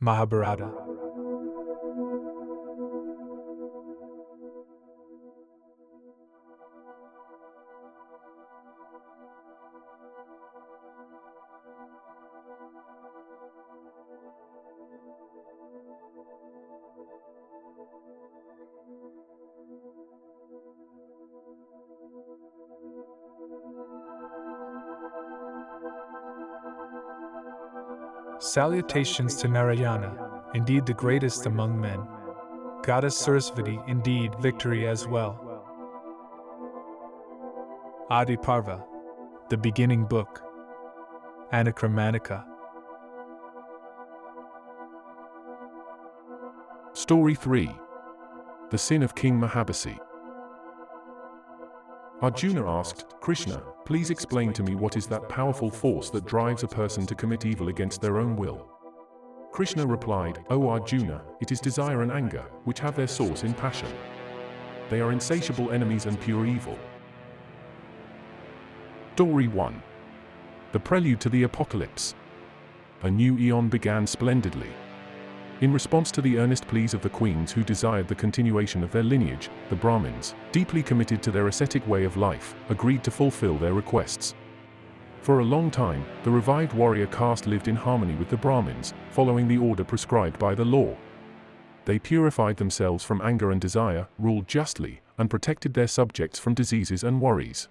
Mahabharata. Salutations to Narayana, indeed the greatest among men. Goddess Sarasvati, indeed victory as well. Adi Parva, the beginning book. Anachromatica. Story 3. The Sin of King Mahabhisy. Arjuna asked, Krishna, please explain to me what is that powerful force that drives a person to commit evil against their own will. Krishna replied, O Arjuna, it is desire and anger, which have their source in passion. They are insatiable enemies and pure evil. Story 1. The prelude to the apocalypse. A new eon began splendidly. In response to the earnest pleas of the queens who desired the continuation of their lineage, the Brahmins, deeply committed to their ascetic way of life, agreed to fulfill their requests. For a long time, the revived warrior caste lived in harmony with the Brahmins, following the order prescribed by the law. They purified themselves from anger and desire, ruled justly, and protected their subjects from diseases and worries.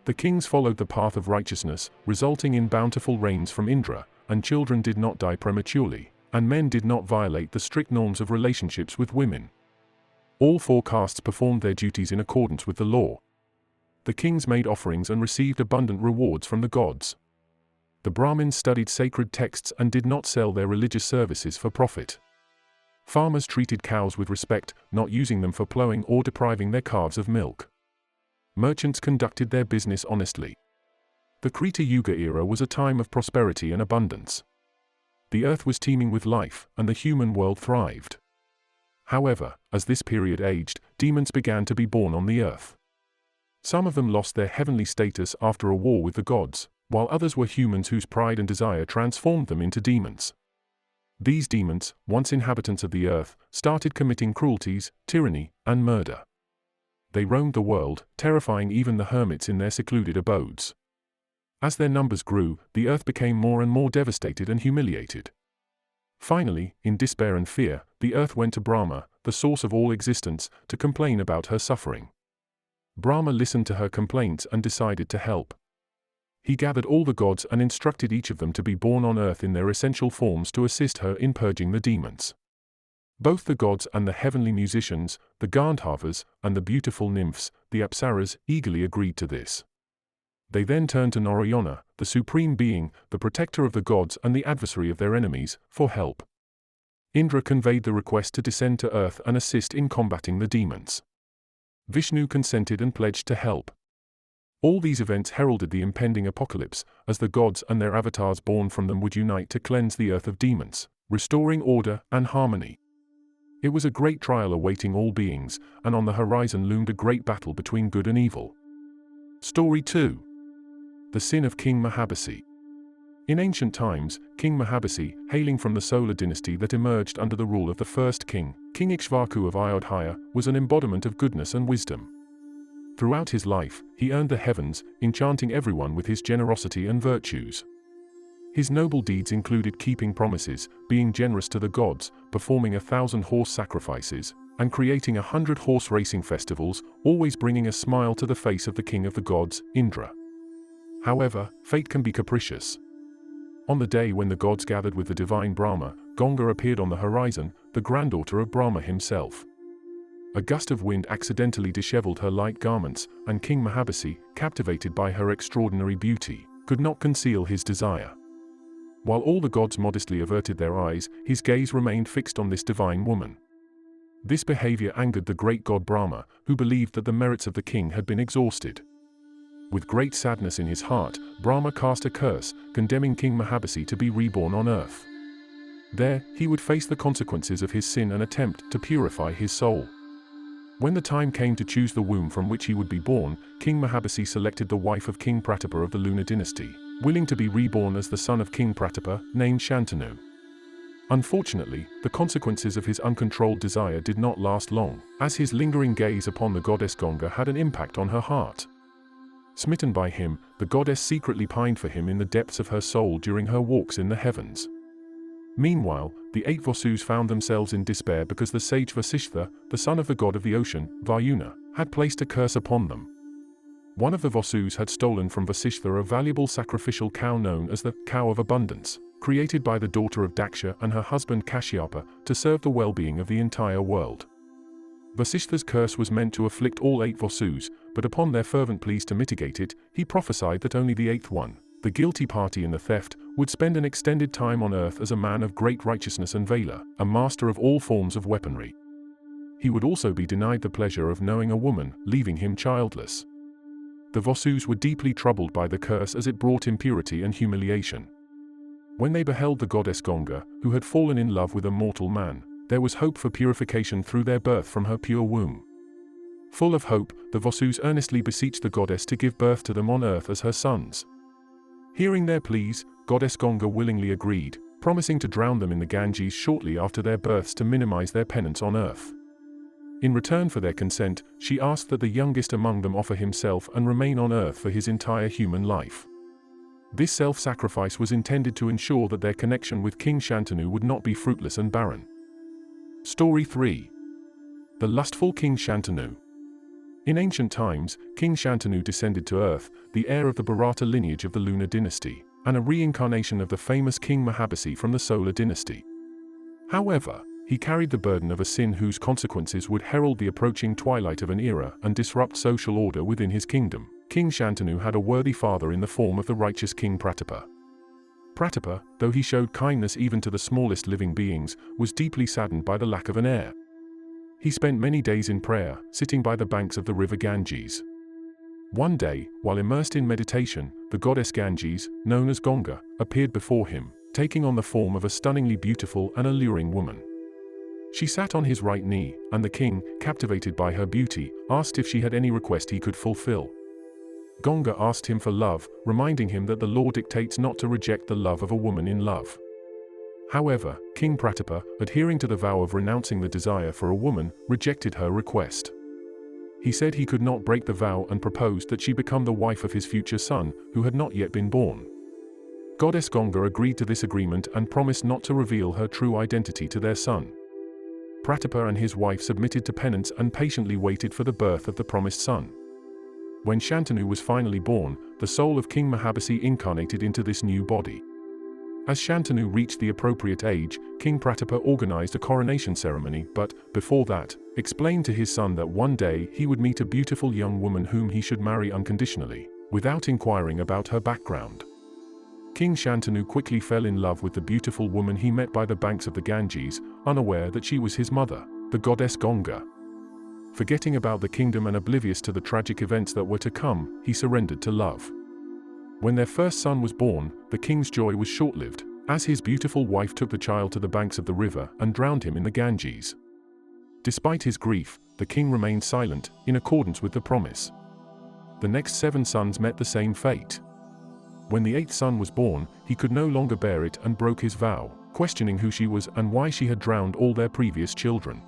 The kings followed the path of righteousness, resulting in bountiful rains from Indra, and children did not die prematurely, and men did not violate the strict norms of relationships with women. All four castes performed their duties in accordance with the law. The kings made offerings and received abundant rewards from the gods. The Brahmins studied sacred texts and did not sell their religious services for profit. Farmers treated cows with respect, not using them for plowing or depriving their calves of milk. Merchants conducted their business honestly. The Krita Yuga era was a time of prosperity and abundance. The earth was teeming with life, and the human world thrived. However, as this period aged, demons began to be born on the earth. Some of them lost their heavenly status after a war with the gods, while others were humans whose pride and desire transformed them into demons. These demons, once inhabitants of the earth, started committing cruelties, tyranny, and murder. They roamed the world, terrifying even the hermits in their secluded abodes. As their numbers grew, the earth became more and more devastated and humiliated. Finally, in despair and fear, the earth went to Brahma, the source of all existence, to complain about her suffering. Brahma listened to her complaints and decided to help. He gathered all the gods and instructed each of them to be born on earth in their essential forms to assist her in purging the demons. Both the gods and the heavenly musicians, the Gandharvas, and the beautiful nymphs, the Apsaras, eagerly agreed to this. They then turned to Narayana, the supreme being, the protector of the gods and the adversary of their enemies, for help. Indra conveyed the request to descend to earth and assist in combating the demons. Vishnu consented and pledged to help. All these events heralded the impending apocalypse, as the gods and their avatars born from them would unite to cleanse the earth of demons, restoring order and harmony. It was a great trial awaiting all beings, and on the horizon loomed a great battle between good and evil. Story 2. The Sin of King Mahabhisy. In ancient times, King Mahabhisy, hailing from the solar dynasty that emerged under the rule of the first king, King Ikshvaku of Ayodhya, was an embodiment of goodness and wisdom. Throughout his life, he earned the heavens, enchanting everyone with his generosity and virtues. His noble deeds included keeping promises, being generous to the gods, performing 1,000 horse sacrifices, and creating 100 horse racing festivals, always bringing a smile to the face of the king of the gods, Indra. However, fate can be capricious. On the day when the gods gathered with the divine Brahma, Ganga appeared on the horizon, the granddaughter of Brahma himself. A gust of wind accidentally disheveled her light garments, and King Mahabhisy, captivated by her extraordinary beauty, could not conceal his desire. While all the gods modestly averted their eyes, his gaze remained fixed on this divine woman. This behavior angered the great god Brahma, who believed that the merits of the king had been exhausted. With great sadness in his heart, Brahma cast a curse, condemning King Mahabhisy to be reborn on earth. There, he would face the consequences of his sin and attempt to purify his soul. When the time came to choose the womb from which he would be born, King Mahabhisy selected the wife of King Pratapa of the lunar dynasty, willing to be reborn as the son of King Pratapa, named Shantanu. Unfortunately, the consequences of his uncontrolled desire did not last long, as his lingering gaze upon the goddess Ganga had an impact on her heart. Smitten by him, the goddess secretly pined for him in the depths of her soul during her walks in the heavens. Meanwhile, the 8 Vasus found themselves in despair because the sage Vasishtha, the son of the god of the ocean, Vayuna, had placed a curse upon them. One of the Vasus had stolen from Vasishtha a valuable sacrificial cow known as the Cow of Abundance, created by the daughter of Daksha and her husband Kashyapa to serve the well-being of the entire world. Vasishtha's curse was meant to afflict all 8 Vasus, but upon their fervent pleas to mitigate it, he prophesied that only the 8th one, the guilty party in the theft, would spend an extended time on earth as a man of great righteousness and valor, a master of all forms of weaponry. He would also be denied the pleasure of knowing a woman, leaving him childless. The Vasus were deeply troubled by the curse as it brought impurity and humiliation. When they beheld the goddess Ganga, who had fallen in love with a mortal man, there was hope for purification through their birth from her pure womb. Full of hope, the Vasus earnestly beseeched the goddess to give birth to them on earth as her sons. Hearing their pleas, goddess Ganga willingly agreed, promising to drown them in the Ganges shortly after their births to minimize their penance on earth. In return for their consent, she asked that the youngest among them offer himself and remain on earth for his entire human life. This self-sacrifice was intended to ensure that their connection with King Shantanu would not be fruitless and barren. Story 3. The Lustful King Shantanu. In ancient times, King Shantanu descended to earth, the heir of the Bharata lineage of the lunar dynasty, and a reincarnation of the famous King Mahabhisy from the solar dynasty. However, he carried the burden of a sin whose consequences would herald the approaching twilight of an era and disrupt social order within his kingdom. King Shantanu had a worthy father in the form of the righteous King Pratapa. Pratapa, though he showed kindness even to the smallest living beings, was deeply saddened by the lack of an heir. He spent many days in prayer, sitting by the banks of the river Ganges. One day, while immersed in meditation, the goddess Ganges, known as Ganga, appeared before him, taking on the form of a stunningly beautiful and alluring woman. She sat on his right knee, and the king, captivated by her beauty, asked if she had any request he could fulfill. Ganga asked him for love, reminding him that the law dictates not to reject the love of a woman in love. However, King Pratapa, adhering to the vow of renouncing the desire for a woman, rejected her request. He said he could not break the vow and proposed that she become the wife of his future son, who had not yet been born. Goddess Ganga agreed to this agreement and promised not to reveal her true identity to their son. Pratapa and his wife submitted to penance and patiently waited for the birth of the promised son. When Shantanu was finally born, the soul of King Mahabhisy incarnated into this new body. As Shantanu reached the appropriate age, King Pratapa organized a coronation ceremony but, before that, explained to his son that one day he would meet a beautiful young woman whom he should marry unconditionally, without inquiring about her background. King Shantanu quickly fell in love with the beautiful woman he met by the banks of the Ganges, unaware that she was his mother, the goddess Ganga. Forgetting about the kingdom and oblivious to the tragic events that were to come, he surrendered to love. When their first son was born, the king's joy was short-lived, as his beautiful wife took the child to the banks of the river and drowned him in the Ganges. Despite his grief, the king remained silent, in accordance with the promise. The next 7 sons met the same fate. When the 8th son was born, he could no longer bear it and broke his vow, questioning who she was and why she had drowned all their previous children.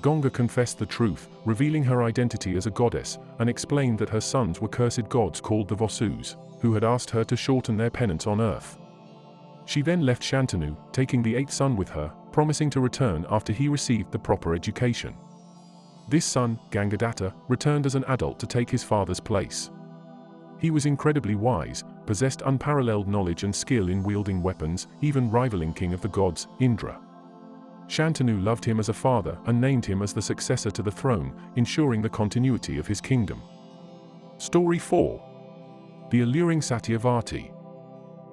Ganga confessed the truth, revealing her identity as a goddess, and explained that her sons were cursed gods called the Vasus, who had asked her to shorten their penance on earth. She then left Shantanu, taking the 8th son with her, promising to return after he received the proper education. This son, Gangadatta, returned as an adult to take his father's place. He was incredibly wise, possessed unparalleled knowledge and skill in wielding weapons, even rivaling king of the gods, Indra. Shantanu loved him as a father and named him as the successor to the throne, ensuring the continuity of his kingdom. Story 4. The Alluring Satyavati.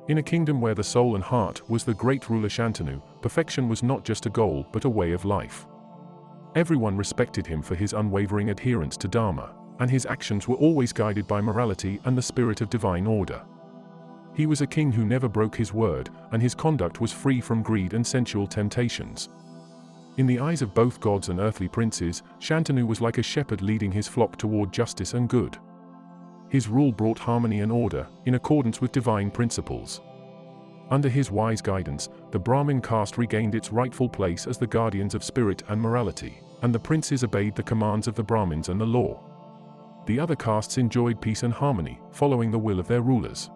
In a kingdom where the soul and heart was the great ruler Shantanu, perfection was not just a goal but a way of life. Everyone respected him for his unwavering adherence to Dharma, and his actions were always guided by morality and the spirit of divine order. He was a king who never broke his word, and his conduct was free from greed and sensual temptations. In the eyes of both gods and earthly princes, Shantanu was like a shepherd leading his flock toward justice and good. His rule brought harmony and order, in accordance with divine principles. Under his wise guidance, the Brahmin caste regained its rightful place as the guardians of spirit and morality, and the princes obeyed the commands of the Brahmins and the law. The other castes enjoyed peace and harmony, following the will of their rulers.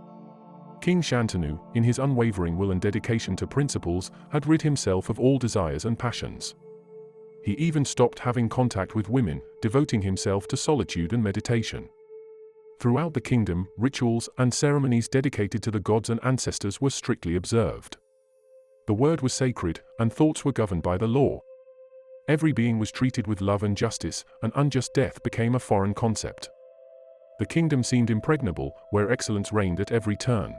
King Shantanu, in his unwavering will and dedication to principles, had rid himself of all desires and passions. He even stopped having contact with women, devoting himself to solitude and meditation. Throughout the kingdom, rituals and ceremonies dedicated to the gods and ancestors were strictly observed. The word was sacred, and thoughts were governed by the law. Every being was treated with love and justice, and unjust death became a foreign concept. The kingdom seemed impregnable, where excellence reigned at every turn.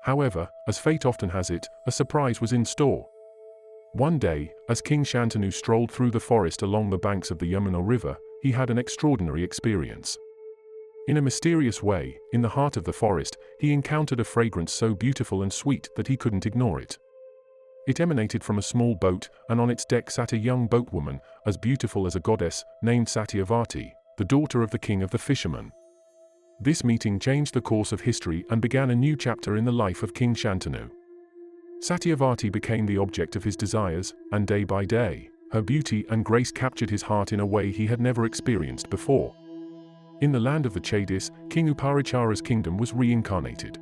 However, as fate often has it, a surprise was in store. One day, as King Shantanu strolled through the forest along the banks of the Yamuna River, he had an extraordinary experience. In a mysterious way, in the heart of the forest, he encountered a fragrance so beautiful and sweet that he couldn't ignore it. It emanated from a small boat, and on its deck sat a young boatwoman, as beautiful as a goddess, named Satyavati, the daughter of the king of the fishermen. This meeting changed the course of history and began a new chapter in the life of King Shantanu. Satyavati became the object of his desires, and day by day, her beauty and grace captured his heart in a way he had never experienced before. In the land of the Chadis, King Uparachara's kingdom was reincarnated.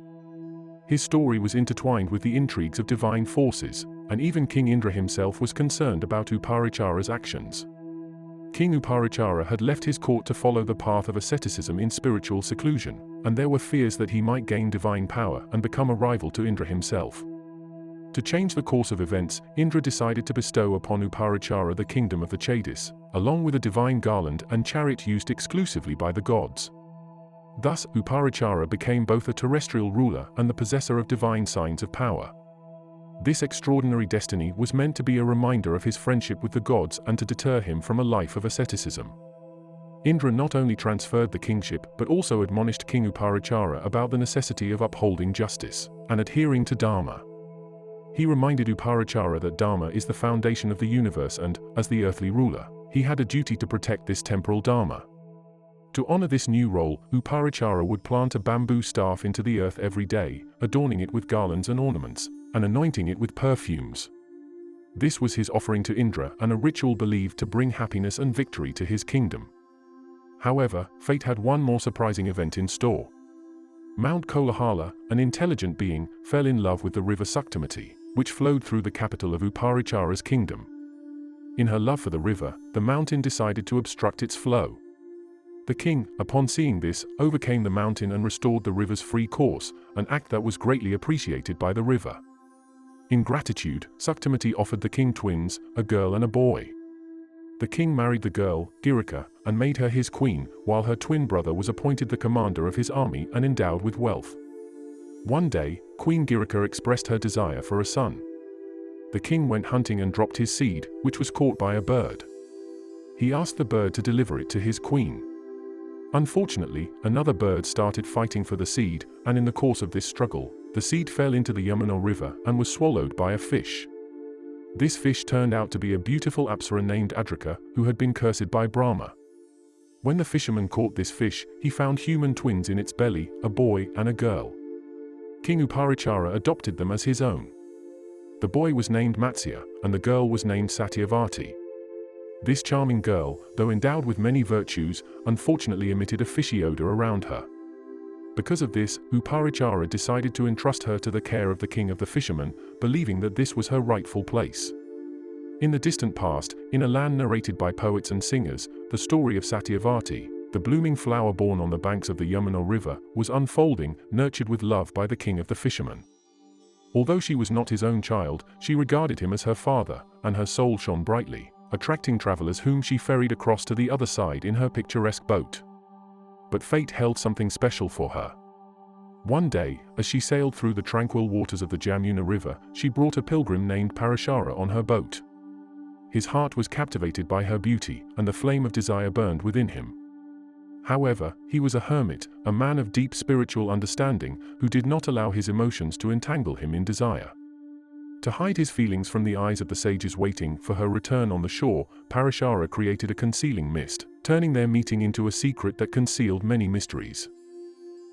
His story was intertwined with the intrigues of divine forces, and even King Indra himself was concerned about Uparachara's actions. King Uparachara had left his court to follow the path of asceticism in spiritual seclusion, and there were fears that he might gain divine power and become a rival to Indra himself. To change the course of events, Indra decided to bestow upon Uparachara the kingdom of the Chadis, along with a divine garland and chariot used exclusively by the gods. Thus, Uparachara became both a terrestrial ruler and the possessor of divine signs of power. This extraordinary destiny was meant to be a reminder of his friendship with the gods and to deter him from a life of asceticism. Indra not only transferred the kingship but also admonished King Uparachara about the necessity of upholding justice and adhering to Dharma. He reminded Uparachara that Dharma is the foundation of the universe and, as the earthly ruler, he had a duty to protect this temporal Dharma. To honor this new role, Uparachara would plant a bamboo staff into the earth every day, adorning it with garlands and ornaments, and anointing it with perfumes. This was his offering to Indra and a ritual believed to bring happiness and victory to his kingdom. However, fate had one more surprising event in store. Mount Kolahala, an intelligent being, fell in love with the river Saktamati, which flowed through the capital of Uparachara's kingdom. In her love for the river, the mountain decided to obstruct its flow. The king, upon seeing this, overcame the mountain and restored the river's free course, an act that was greatly appreciated by the river. In gratitude, Saktamati offered the king twins, a girl and a boy. The king married the girl, Girika, and made her his queen, while her twin brother was appointed the commander of his army and endowed with wealth. One day, Queen Girika expressed her desire for a son. The king went hunting and dropped his seed, which was caught by a bird. He asked the bird to deliver it to his queen. Unfortunately, another bird started fighting for the seed, and in the course of this struggle, the seed fell into the Yamuna River and was swallowed by a fish. This fish turned out to be a beautiful apsara named Adrika, who had been cursed by Brahma. When the fisherman caught this fish, he found human twins in its belly, a boy and a girl. King Uparachara adopted them as his own. The boy was named Matsya, and the girl was named Satyavati. This charming girl, though endowed with many virtues, unfortunately emitted a fishy odor around her. Because of this, Uparachara decided to entrust her to the care of the king of the fishermen, believing that this was her rightful place. In the distant past, in a land narrated by poets and singers, the story of Satyavati, the blooming flower born on the banks of the Yamuna River, was unfolding, nurtured with love by the king of the fishermen. Although she was not his own child, she regarded him as her father, and her soul shone brightly, attracting travelers whom she ferried across to the other side in her picturesque boat. But fate held something special for her. One day, as she sailed through the tranquil waters of the Jamuna River, she brought a pilgrim named Parashara on her boat. His heart was captivated by her beauty, and the flame of desire burned within him. However, he was a hermit, a man of deep spiritual understanding, who did not allow his emotions to entangle him in desire. To hide his feelings from the eyes of the sages waiting for her return on the shore, Parashara created a concealing mist, turning their meeting into a secret that concealed many mysteries.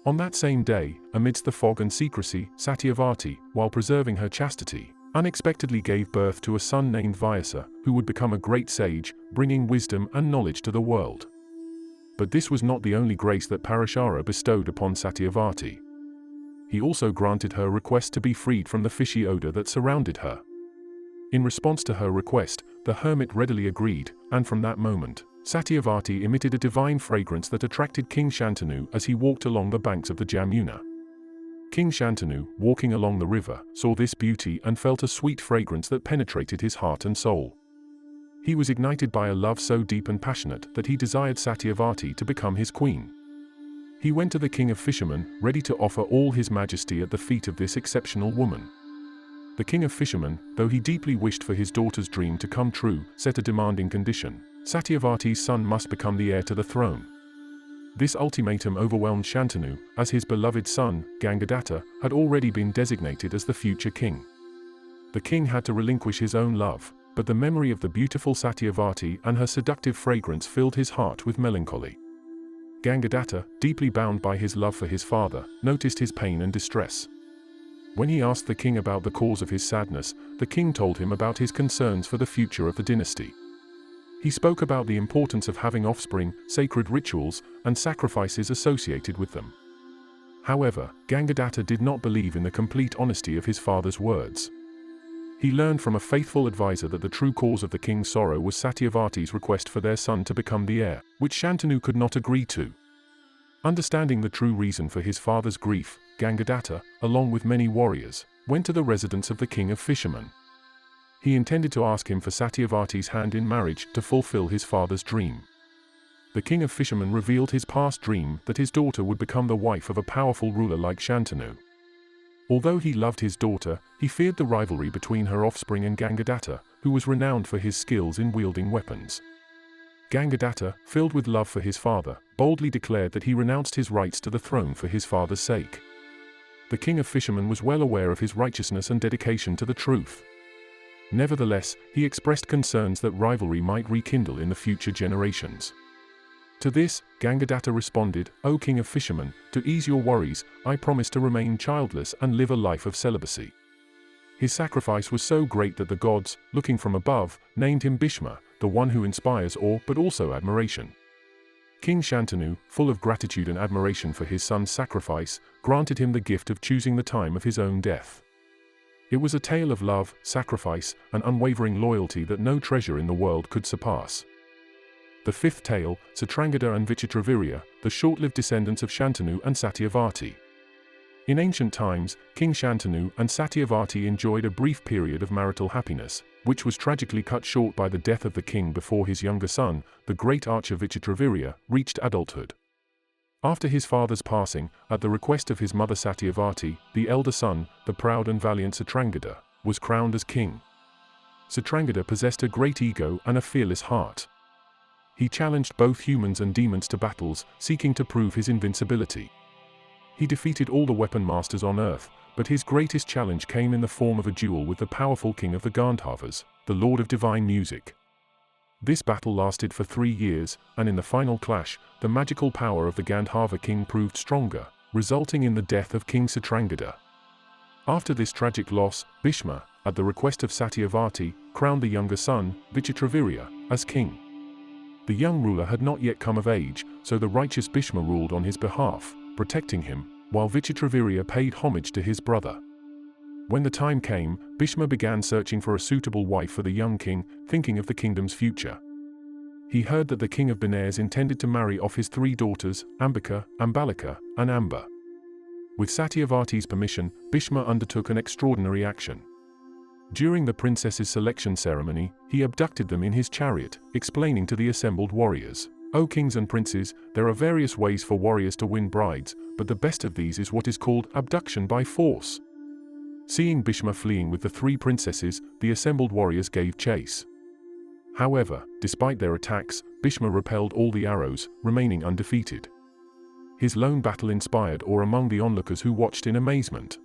On that same day, amidst the fog and secrecy, Satyavati, while preserving her chastity, unexpectedly gave birth to a son named Vyasa, who would become a great sage, bringing wisdom and knowledge to the world. But this was not the only grace that Parashara bestowed upon Satyavati. He also granted her request to be freed from the fishy odor that surrounded her. In response to her request, the hermit readily agreed, and from that moment, Satyavati emitted a divine fragrance that attracted King Shantanu as he walked along the banks of the Jamuna. King Shantanu, walking along the river, saw this beauty and felt a sweet fragrance that penetrated his heart and soul. He was ignited by a love so deep and passionate that he desired Satyavati to become his queen. He went to the king of fishermen, ready to offer all his majesty at the feet of this exceptional woman. The king of fishermen, though he deeply wished for his daughter's dream to come true, set a demanding condition: Satyavati's son must become the heir to the throne. This ultimatum overwhelmed Shantanu, as his beloved son, Gangadatta, had already been designated as the future king. The king had to relinquish his own love, but the memory of the beautiful Satyavati and her seductive fragrance filled his heart with melancholy. Gangadatta, deeply bound by his love for his father, noticed his pain and distress. When he asked the king about the cause of his sadness, the king told him about his concerns for the future of the dynasty. He spoke about the importance of having offspring, sacred rituals, and sacrifices associated with them. However, Gangadatta did not believe in the complete honesty of his father's words. He learned from a faithful advisor that the true cause of the king's sorrow was Satyavati's request for their son to become the heir, which Shantanu could not agree to. Understanding the true reason for his father's grief, Gangadatta, along with many warriors, went to the residence of the king of fishermen. He intended to ask him for Satyavati's hand in marriage to fulfill his father's dream. The king of fishermen revealed his past dream that his daughter would become the wife of a powerful ruler like Shantanu. Although he loved his daughter, he feared the rivalry between her offspring and Gangadatta, who was renowned for his skills in wielding weapons. Gangadatta, filled with love for his father, boldly declared that he renounced his rights to the throne for his father's sake. The king of fishermen was well aware of his righteousness and dedication to the truth. Nevertheless, he expressed concerns that rivalry might rekindle in the future generations. To this, Gangadatta responded, "O king of fishermen, to ease your worries, I promise to remain childless and live a life of celibacy." His sacrifice was so great that the gods, looking from above, named him Bhishma, the one who inspires awe but also admiration. King Shantanu, full of gratitude and admiration for his son's sacrifice, granted him the gift of choosing the time of his own death. It was a tale of love, sacrifice, and unwavering loyalty that no treasure in the world could surpass. The fifth tale, Chitrangada and Vichitravirya, the short-lived descendants of Shantanu and Satyavati. In ancient times, King Shantanu and Satyavati enjoyed a brief period of marital happiness, which was tragically cut short by the death of the king before his younger son, the great archer Vichitravirya, reached adulthood. After his father's passing, at the request of his mother Satyavati, the elder son, the proud and valiant Chitrangada, was crowned as king. Chitrangada possessed a great ego and a fearless heart. He challenged both humans and demons to battles, seeking to prove his invincibility. He defeated all the weapon masters on earth, but his greatest challenge came in the form of a duel with the powerful king of the Gandharvas, the lord of divine music. This battle lasted for 3 years, and in the final clash, the magical power of the Gandharva king proved stronger, resulting in the death of King Chitrangada. After this tragic loss, Bhishma, at the request of Satyavati, crowned the younger son, Vichitravirya, as king. The young ruler had not yet come of age, so the righteous Bhishma ruled on his behalf, protecting him, while Vichitravirya paid homage to his brother. When the time came, Bhishma began searching for a suitable wife for the young king, thinking of the kingdom's future. He heard that the king of Benares intended to marry off his 3 daughters, Ambika, Ambalika, and Amba. With Satyavati's permission, Bhishma undertook an extraordinary action. During the princesses' selection ceremony, he abducted them in his chariot, explaining to the assembled warriors, "O kings and princes, there are various ways for warriors to win brides, but the best of these is what is called abduction by force." Seeing Bhishma fleeing with the 3 princesses, the assembled warriors gave chase. However, despite their attacks, Bhishma repelled all the arrows, remaining undefeated. His lone battle inspired awe among the onlookers who watched in amazement.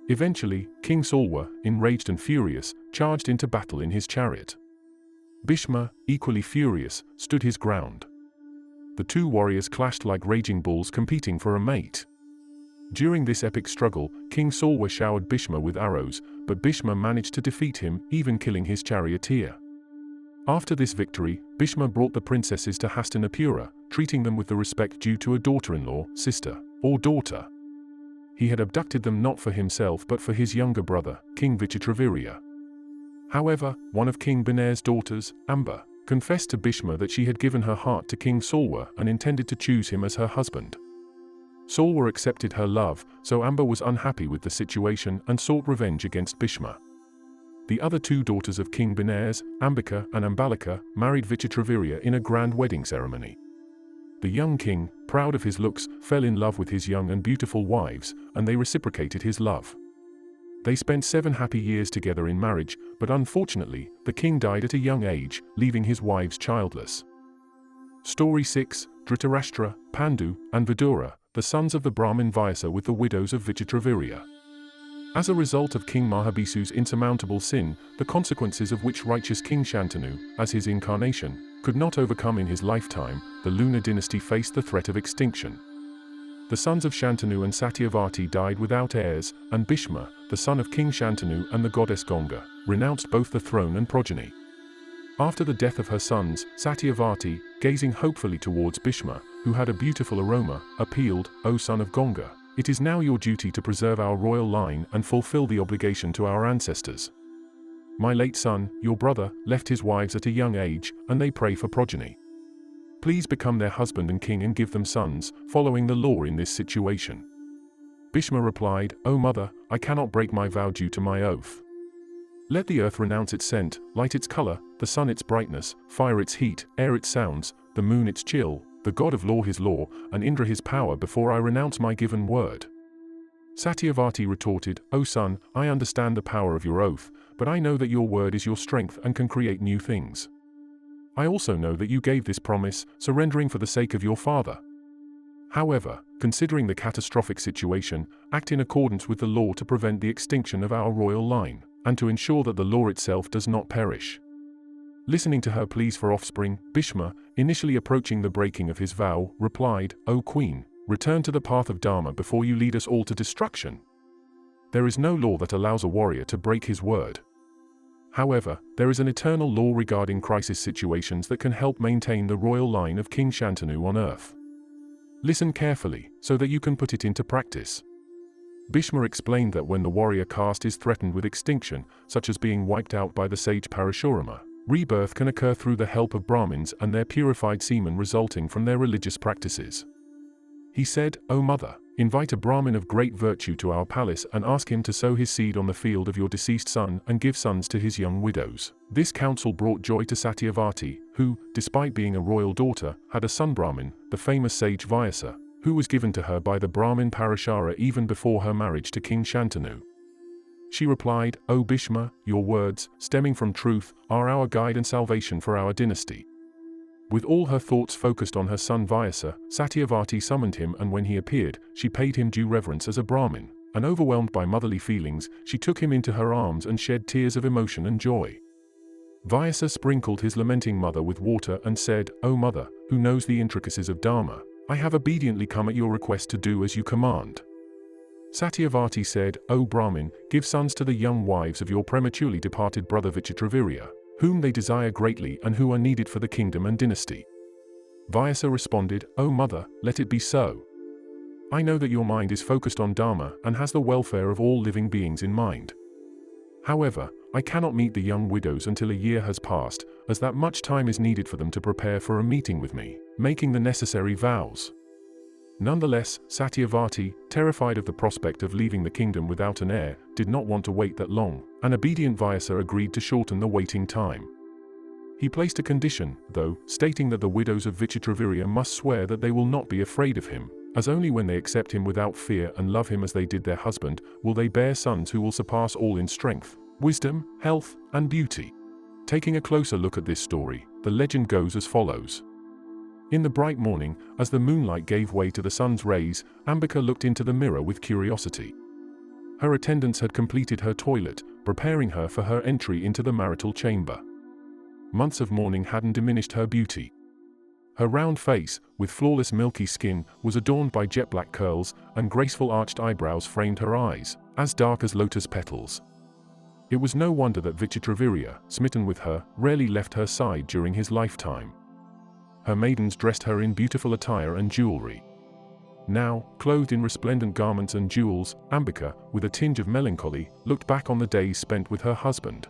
Eventually, King Salwa, enraged and furious, charged into battle in his chariot. Bhishma, equally furious, stood his ground. The 2 warriors clashed like raging bulls competing for a mate. During this epic struggle, King Saulwa showered Bhishma with arrows, but Bhishma managed to defeat him, even killing his charioteer. After this victory, Bhishma brought the princesses to Hastinapura, treating them with the respect due to a daughter-in-law, sister, or daughter. He had abducted them not for himself but for his younger brother, King Vichitravirya. However, one of King Binar's daughters, Amba, confessed to Bhishma that she had given her heart to King Saulwa and intended to choose him as her husband. Saulwa accepted her love, so Amba was unhappy with the situation and sought revenge against Bhishma. The other two daughters of King Binars, Ambika and Ambalika, married Vichitravirya in a grand wedding ceremony. The young king, proud of his looks, fell in love with his young and beautiful wives, and they reciprocated his love. They spent 7 happy years together in marriage, but unfortunately, the king died at a young age, leaving his wives childless. Story 6, Dhritarashtra, Pandu, and Vidura, the sons of the Brahmin Vyasa with the widows of Vichitravirya. As a result of King Mahabhisu's insurmountable sin, the consequences of which righteous King Shantanu, as his incarnation, could not overcome in his lifetime, the lunar dynasty faced the threat of extinction. The sons of Shantanu and Satyavati died without heirs, and Bhishma, the son of King Shantanu and the goddess Ganga, renounced both the throne and progeny. After the death of her sons, Satyavati, gazing hopefully towards Bhishma, who had a beautiful aroma, appealed, "O son of Ganga, it is now your duty to preserve our royal line and fulfill the obligation to our ancestors. My late son, your brother, left his wives at a young age, and they pray for progeny. Please become their husband and king and give them sons, following the law in this situation." Bhishma replied, "O mother, I cannot break my vow due to my oath. Let the earth renounce its scent, light its color, the sun its brightness, fire its heat, air its sounds, the moon its chill, the god of law his law, and Indra his power before I renounce my given word." Satyavati retorted, "O son, I understand the power of your oath, but I know that your word is your strength and can create new things. I also know that you gave this promise, surrendering for the sake of your father. However, considering the catastrophic situation, act in accordance with the law to prevent the extinction of our royal line, and to ensure that the law itself does not perish." Listening to her pleas for offspring, Bhishma, initially approaching the breaking of his vow, replied, "O queen, return to the path of Dharma before you lead us all to destruction. There is no law that allows a warrior to break his word. However, there is an eternal law regarding crisis situations that can help maintain the royal line of King Shantanu on earth. Listen carefully, so that you can put it into practice." Bhishma explained that when the warrior caste is threatened with extinction, such as being wiped out by the sage Parashurama, rebirth can occur through the help of Brahmins and their purified semen resulting from their religious practices. He said, "O mother, invite a Brahmin of great virtue to our palace and ask him to sow his seed on the field of your deceased son and give sons to his young widows." This counsel brought joy to Satyavati, who, despite being a royal daughter, had a son Brahmin, the famous sage Vyasa, who was given to her by the Brahmin Parashara even before her marriage to King Shantanu. She replied, "O Bhishma, your words, stemming from truth, are our guide and salvation for our dynasty." With all her thoughts focused on her son Vyasa, Satyavati summoned him, and when he appeared, she paid him due reverence as a Brahmin, and overwhelmed by motherly feelings, she took him into her arms and shed tears of emotion and joy. Vyasa sprinkled his lamenting mother with water and said, "O mother, who knows the intricacies of Dharma, I have obediently come at your request to do as you command." Satyavati said, "O Brahmin, give sons to the young wives of your prematurely departed brother Vichitravirya, whom they desire greatly and who are needed for the kingdom and dynasty." Vyasa responded, "O mother, let it be so. I know that your mind is focused on Dharma and has the welfare of all living beings in mind. However, I cannot meet the young widows until a year has passed, as that much time is needed for them to prepare for a meeting with me, making the necessary vows." Nonetheless, Satyavati, terrified of the prospect of leaving the kingdom without an heir, did not want to wait that long, and obedient Vyasa agreed to shorten the waiting time. He placed a condition, though, stating that the widows of Vichitravirya must swear that they will not be afraid of him, as only when they accept him without fear and love him as they did their husband, will they bear sons who will surpass all in strength, wisdom, health, and beauty. Taking a closer look at this story, the legend goes as follows. In the bright morning, as the moonlight gave way to the sun's rays, Ambika looked into the mirror with curiosity. Her attendants had completed her toilet, preparing her for her entry into the marital chamber. Months of mourning hadn't diminished her beauty. Her round face, with flawless milky skin, was adorned by jet-black curls, and graceful arched eyebrows framed her eyes, as dark as lotus petals. It was no wonder that Vichitravirya, smitten with her, rarely left her side during his lifetime. Her maidens dressed her in beautiful attire and jewelry. Now, clothed in resplendent garments and jewels, Ambika, with a tinge of melancholy, looked back on the days spent with her husband.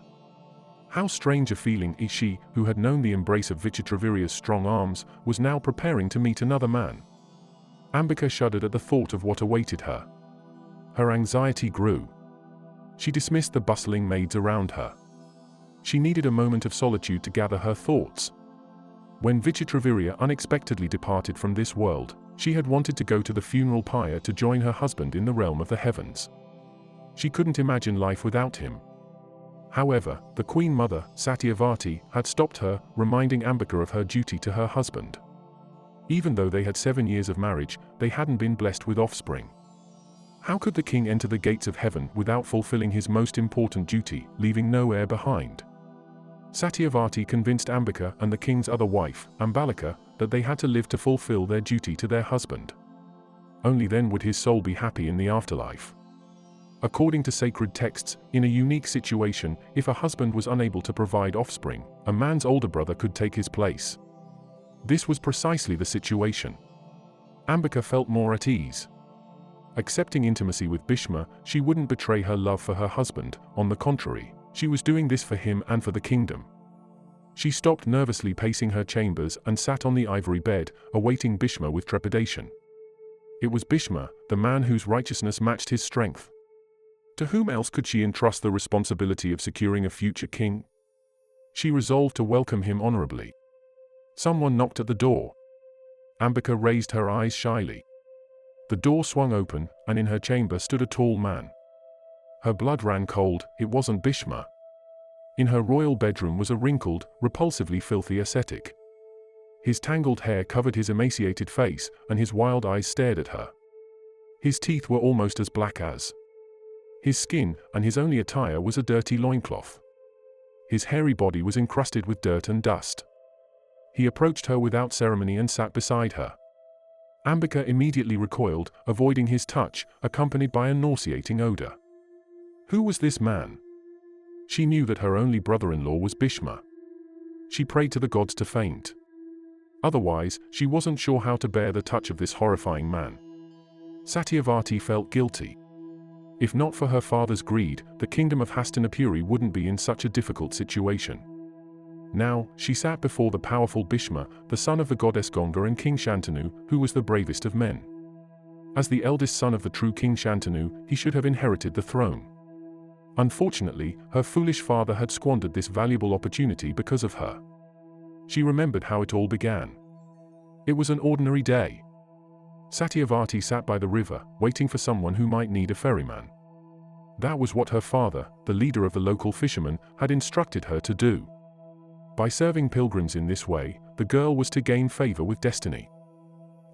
How strange a feeling she, who had known the embrace of Vichitravirya's strong arms, was now preparing to meet another man. Ambika shuddered at the thought of what awaited her. Her anxiety grew. She dismissed the bustling maids around her. She needed a moment of solitude to gather her thoughts. When Vichitravirya unexpectedly departed from this world, she had wanted to go to the funeral pyre to join her husband in the realm of the heavens. She couldn't imagine life without him. However, the Queen Mother, Satyavati, had stopped her, reminding Ambika of her duty to her husband. Even though they had 7 years of marriage, they hadn't been blessed with offspring. How could the king enter the gates of heaven without fulfilling his most important duty, leaving no heir behind? Satyavati convinced Ambika and the king's other wife, Ambalika, that they had to live to fulfill their duty to their husband. Only then would his soul be happy in the afterlife. According to sacred texts, in a unique situation, if a husband was unable to provide offspring, a man's older brother could take his place. This was precisely the situation. Ambika felt more at ease. Accepting intimacy with Bhishma, she wouldn't betray her love for her husband. On the contrary, she was doing this for him and for the kingdom. She stopped nervously pacing her chambers and sat on the ivory bed, awaiting Bhishma with trepidation. It was Bhishma, the man whose righteousness matched his strength. To whom else could she entrust the responsibility of securing a future king? She resolved to welcome him honorably. Someone knocked at the door. Ambika raised her eyes shyly. The door swung open, and in her chamber stood a tall man. Her blood ran cold. It wasn't Bhishma. In her royal bedroom was a wrinkled, repulsively filthy ascetic. His tangled hair covered his emaciated face, and his wild eyes stared at her. His teeth were almost as black as his skin, and his only attire was a dirty loincloth. His hairy body was encrusted with dirt and dust. He approached her without ceremony and sat beside her. Ambika immediately recoiled, avoiding his touch, accompanied by a nauseating odor. Who was this man? She knew that her only brother-in-law was Bhishma. She prayed to the gods to faint. Otherwise, she wasn't sure how to bear the touch of this horrifying man. Satyavati felt guilty. If not for her father's greed, the kingdom of Hastinapura wouldn't be in such a difficult situation. Now, she sat before the powerful Bhishma, the son of the goddess Ganga and King Shantanu, who was the bravest of men. As the eldest son of the true King Shantanu, he should have inherited the throne. Unfortunately, her foolish father had squandered this valuable opportunity because of her. She remembered how it all began. It was an ordinary day. Satyavati sat by the river, waiting for someone who might need a ferryman. That was what her father, the leader of the local fishermen, had instructed her to do. By serving pilgrims in this way, the girl was to gain favor with destiny.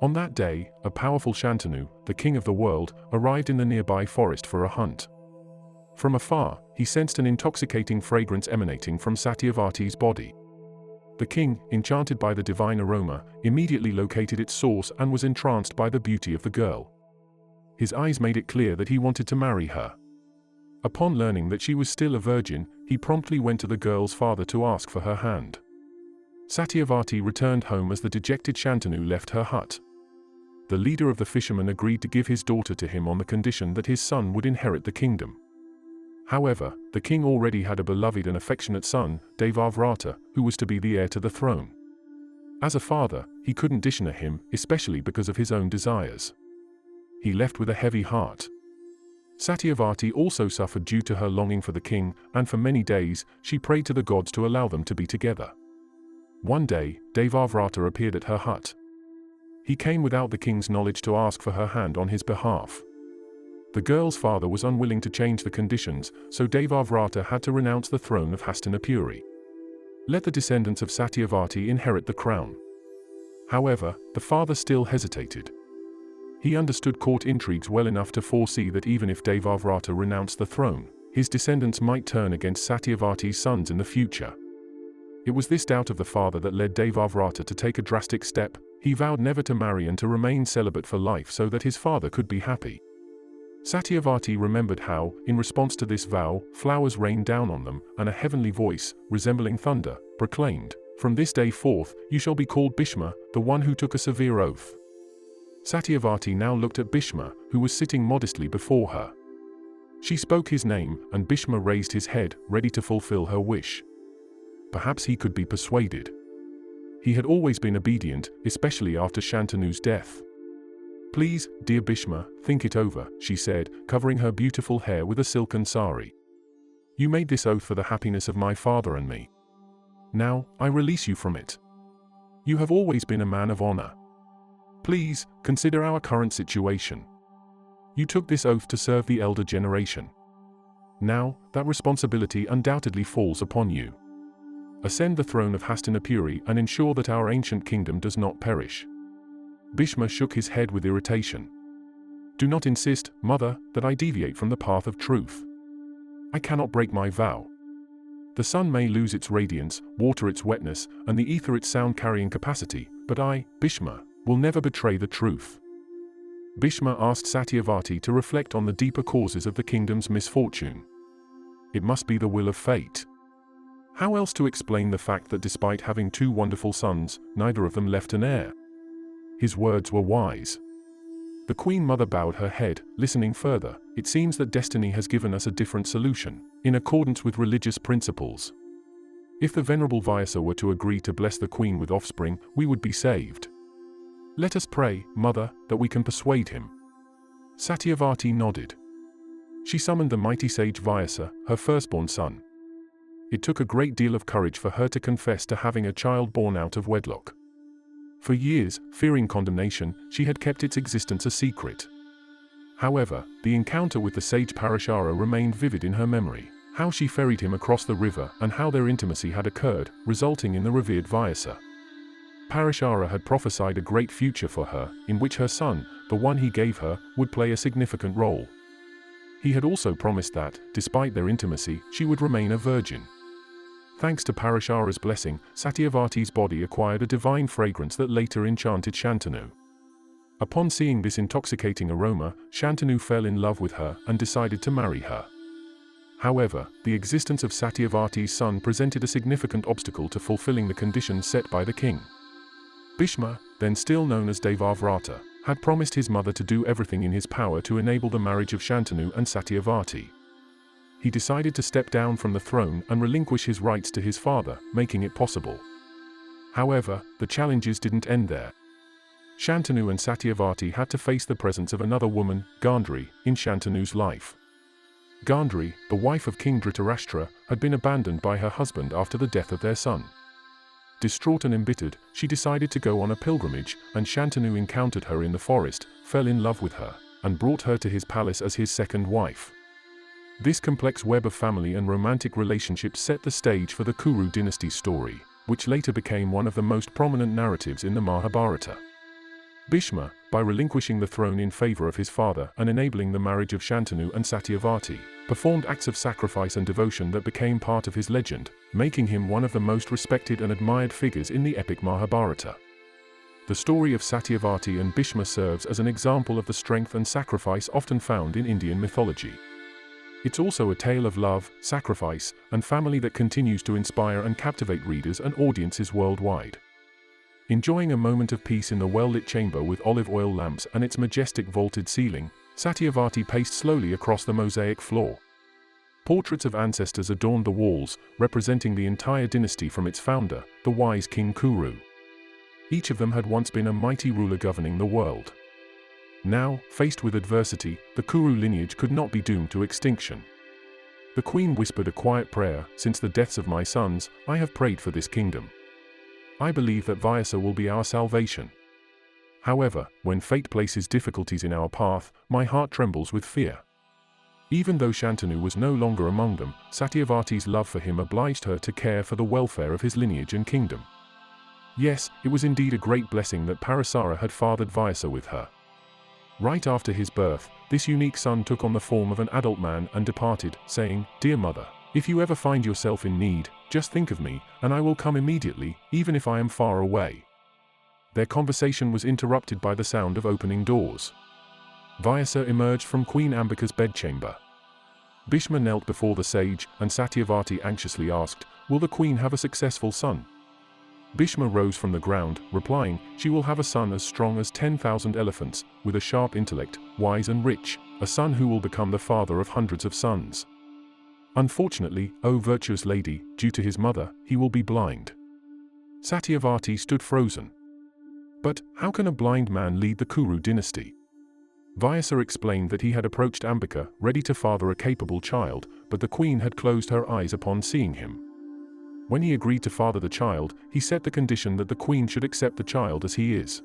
On that day, a powerful Shantanu, the king of the world, arrived in the nearby forest for a hunt. From afar, he sensed an intoxicating fragrance emanating from Satyavati's body. The king, enchanted by the divine aroma, immediately located its source and was entranced by the beauty of the girl. His eyes made it clear that he wanted to marry her. Upon learning that she was still a virgin, he promptly went to the girl's father to ask for her hand. Satyavati returned home as the dejected Shantanu left her hut. The leader of the fishermen agreed to give his daughter to him on the condition that his son would inherit the kingdom. However, the king already had a beloved and affectionate son, Devavrata, who was to be the heir to the throne. As a father, he couldn't dishonor him, especially because of his own desires. He left with a heavy heart. Satyavati also suffered due to her longing for the king, and for many days, she prayed to the gods to allow them to be together. One day, Devavrata appeared at her hut. He came without the king's knowledge to ask for her hand on his behalf. The girl's father was unwilling to change the conditions, so Devavrata had to renounce the throne of Hastinapura. Let the descendants of Satyavati inherit the crown. However, the father still hesitated. He understood court intrigues well enough to foresee that even if Devavrata renounced the throne, his descendants might turn against Satyavati's sons in the future. It was this doubt of the father that led Devavrata to take a drastic step. He vowed never to marry and to remain celibate for life so that his father could be happy. Satyavati remembered how, in response to this vow, flowers rained down on them, and a heavenly voice, resembling thunder, proclaimed, "From this day forth, you shall be called Bhishma, the one who took a severe oath." Satyavati now looked at Bhishma, who was sitting modestly before her. She spoke his name, and Bhishma raised his head, ready to fulfill her wish. Perhaps he could be persuaded. He had always been obedient, especially after Shantanu's death. "Please, dear Bhishma, think it over," she said, covering her beautiful hair with a silken sari. "You made this oath for the happiness of my father and me. Now, I release you from it. You have always been a man of honor. Please, consider our current situation. You took this oath to serve the elder generation. Now, that responsibility undoubtedly falls upon you. Ascend the throne of Hastinapura and ensure that our ancient kingdom does not perish." Bhishma shook his head with irritation. "Do not insist, mother, that I deviate from the path of truth. I cannot break my vow. The sun may lose its radiance, water its wetness, and the ether its sound-carrying capacity, but I, Bhishma, will never betray the truth." Bhishma asked Satyavati to reflect on the deeper causes of the kingdom's misfortune. It must be the will of fate. How else to explain the fact that despite having two wonderful sons, neither of them left an heir? His words were wise. The Queen Mother bowed her head, listening further. "It seems that destiny has given us a different solution, in accordance with religious principles. If the Venerable Vyasa were to agree to bless the Queen with offspring, we would be saved. Let us pray, Mother, that we can persuade him." Satyavati nodded. She summoned the mighty sage Vyasa, her firstborn son. It took a great deal of courage for her to confess to having a child born out of wedlock. For years, fearing condemnation, she had kept its existence a secret. However, the encounter with the sage Parashara remained vivid in her memory, how she ferried him across the river and how their intimacy had occurred, resulting in the revered Vyasa. Parashara had prophesied a great future for her, in which her son, the one he gave her, would play a significant role. He had also promised that, despite their intimacy, she would remain a virgin. Thanks to Parashara's blessing, Satyavati's body acquired a divine fragrance that later enchanted Shantanu. Upon seeing this intoxicating aroma, Shantanu fell in love with her and decided to marry her. However, the existence of Satyavati's son presented a significant obstacle to fulfilling the conditions set by the king. Bhishma, then still known as Devavrata, had promised his mother to do everything in his power to enable the marriage of Shantanu and Satyavati. He decided to step down from the throne and relinquish his rights to his father, making it possible. However, the challenges didn't end there. Shantanu and Satyavati had to face the presence of another woman, Gandhari, in Shantanu's life. Gandhari, the wife of King Dhritarashtra, had been abandoned by her husband after the death of their son. Distraught and embittered, she decided to go on a pilgrimage, and Shantanu encountered her in the forest, fell in love with her, and brought her to his palace as his second wife. This complex web of family and romantic relationships set the stage for the Kuru dynasty story, which later became one of the most prominent narratives in the Mahabharata. Bhishma, by relinquishing the throne in favor of his father and enabling the marriage of Shantanu and Satyavati, performed acts of sacrifice and devotion that became part of his legend, making him one of the most respected and admired figures in the epic Mahabharata. The story of Satyavati and Bhishma serves as an example of the strength and sacrifice often found in Indian mythology. It's also a tale of love, sacrifice, and family that continues to inspire and captivate readers and audiences worldwide. Enjoying a moment of peace in the well-lit chamber with olive oil lamps and its majestic vaulted ceiling, Satyavati paced slowly across the mosaic floor. Portraits of ancestors adorned the walls, representing the entire dynasty from its founder, the wise King Kuru. Each of them had once been a mighty ruler governing the world. Now, faced with adversity, the Kuru lineage could not be doomed to extinction. The queen whispered a quiet prayer, "Since the deaths of my sons, I have prayed for this kingdom. I believe that Vyasa will be our salvation. However, when fate places difficulties in our path, my heart trembles with fear." Even though Shantanu was no longer among them, Satyavati's love for him obliged her to care for the welfare of his lineage and kingdom. Yes, it was indeed a great blessing that Parasara had fathered Vyasa with her. Right after his birth, this unique son took on the form of an adult man and departed, saying, "Dear mother, if you ever find yourself in need, just think of me, and I will come immediately, even if I am far away." Their conversation was interrupted by the sound of opening doors. Vyasa emerged from Queen Ambika's bedchamber. Bhishma knelt before the sage, and Satyavati anxiously asked, "Will the queen have a successful son?" Bhishma rose from the ground, replying, "She will have a son as strong as 10,000 elephants, with a sharp intellect, wise and rich, a son who will become the father of hundreds of sons. Unfortunately, O virtuous lady, due to his mother, he will be blind." Satyavati stood frozen. But how can a blind man lead the Kuru dynasty? Vyasa explained that he had approached Ambika, ready to father a capable child, but the queen had closed her eyes upon seeing him. When he agreed to father the child, he set the condition that the queen should accept the child as he is.